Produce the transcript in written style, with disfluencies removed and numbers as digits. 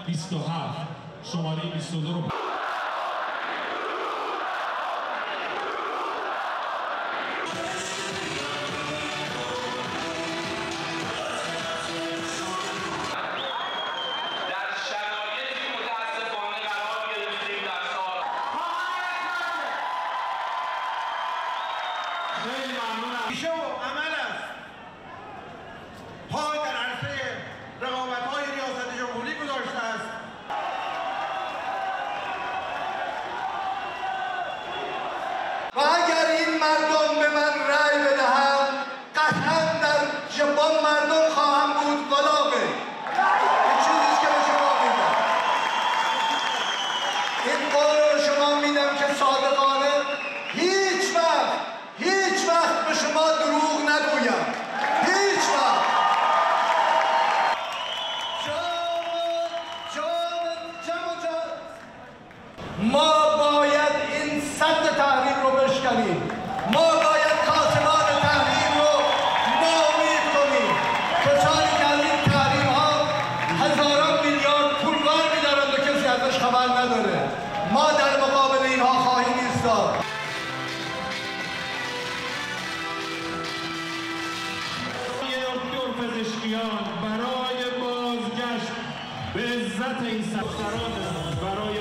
27 شماره 22 رو پیشه و عمل است. پای در عرصه رقابت‌های ریاست جمهوری گذاشته است. و اگر این مردم به من رأی بدهند قطعا در با مردم خواهم بود ولاغه. این چیزیست که به شما میدم. این قول رو به شما میدم که صادقانه هیچ وقت به شما دروغ نگویم. هیچ وقت. ما باید این سد تحریم رو بشکنیم. ما باید کاسبان تحریم رو ناامید کنیم. کسانی که از این تحریم ها هزاران میلیارد پولوار میدارند و کسی ازش خبر نداره. ما در مقابل اینها خواهیم ایستاد. پزشکیان برای بازگشت به عزت این سفران برای